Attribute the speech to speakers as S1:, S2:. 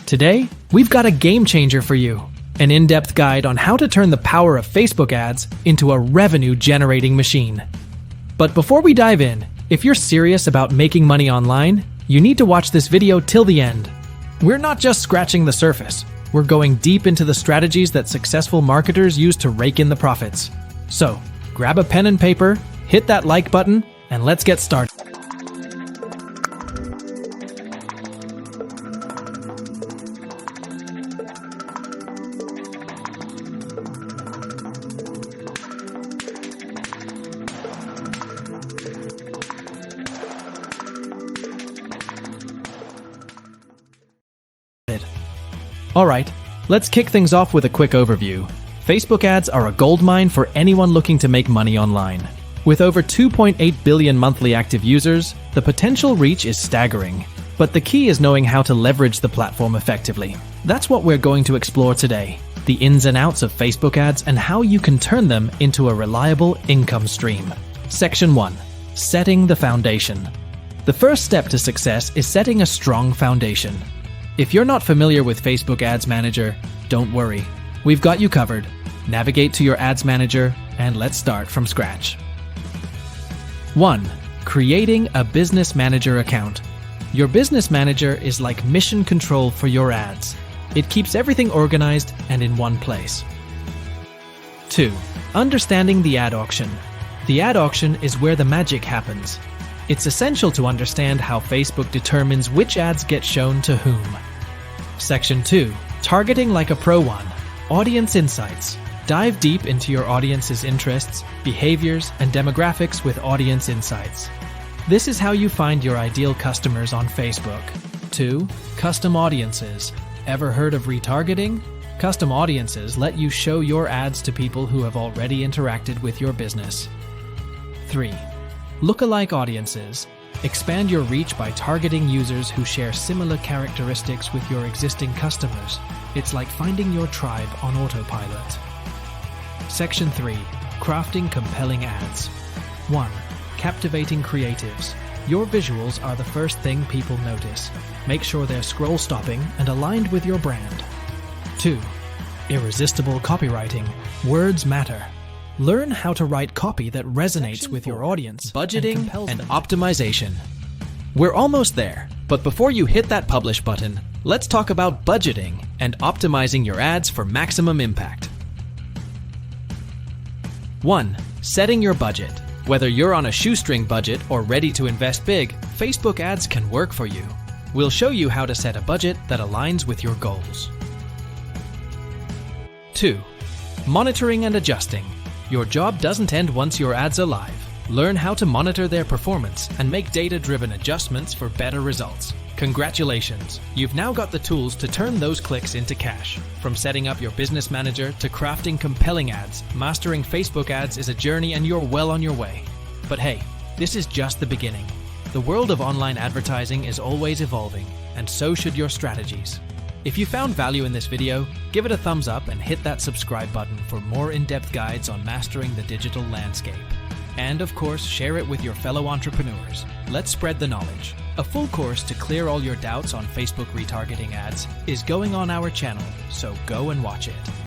S1: Today, we've got a game changer for you. An in-depth guide on how to turn the power of Facebook ads into a revenue-generating machine. But before we dive in, if you're serious about making money online, you need to watch this video till the end. We're not just scratching the surface. We're going deep into the strategies that successful marketers use to rake in the profits. So, grab a pen and paper, hit that like button, and let's get started. Alright, let's kick things off with a quick overview. Facebook ads are a goldmine for anyone looking to make money online. With over 2.8 billion monthly active users, the potential reach is staggering. But the key is knowing how to leverage the platform effectively. That's what we're going to explore today. The ins and outs of Facebook ads and how you can turn them into a reliable income stream. Section 1. Setting the foundation. The first step to success is setting a strong foundation. If you're not familiar with Facebook Ads Manager, don't worry. We've got you covered. Navigate to your Ads Manager, and let's start from scratch. 1. Creating a Business Manager account. Your Business Manager is like mission control for your ads. It keeps everything organized and in one place. 2. Understanding the ad auction. The ad auction is where the magic happens. It's essential to understand how Facebook determines which ads get shown to whom. Section 2. Targeting like a pro. 1. Audience insights. Dive deep into your audience's interests, behaviors, and demographics with audience insights. This is how you find your ideal customers on Facebook. 2. Custom audiences. Ever heard of retargeting? Custom audiences let you show your ads to people who have already interacted with your business. 3. Lookalike audiences. Expand your reach by targeting users who share similar characteristics with your existing customers. It's like finding your tribe on autopilot. Section 3. Crafting compelling ads. 1. Captivating creatives. Your visuals are the first thing people notice. Make sure they're scroll-stopping and aligned with your brand. 2. Irresistible copywriting. Words matter. Learn how to write copy that resonates with your audience. Budgeting and optimization. We're almost there, but before you hit that publish button, let's talk about budgeting and optimizing your ads for maximum impact. 1. Setting your budget. Whether you're on a shoestring budget or ready to invest big, Facebook ads can work for you. We'll show you how to set a budget that aligns with your goals. 2. Monitoring and adjusting. Your job doesn't end once your ads are live. Learn how to monitor their performance and make data-driven adjustments for better results. Congratulations! You've now got the tools to turn those clicks into cash. From setting up your business manager to crafting compelling ads, mastering Facebook ads is a journey and you're well on your way. But hey, this is just the beginning. The world of online advertising is always evolving, and so should your strategies. If you found value in this video, give it a thumbs up and hit that subscribe button for more in-depth guides on mastering the digital landscape. And of course, share it with your fellow entrepreneurs. Let's spread the knowledge. A full course to clear all your doubts on Facebook retargeting ads is going on our channel, so go and watch it.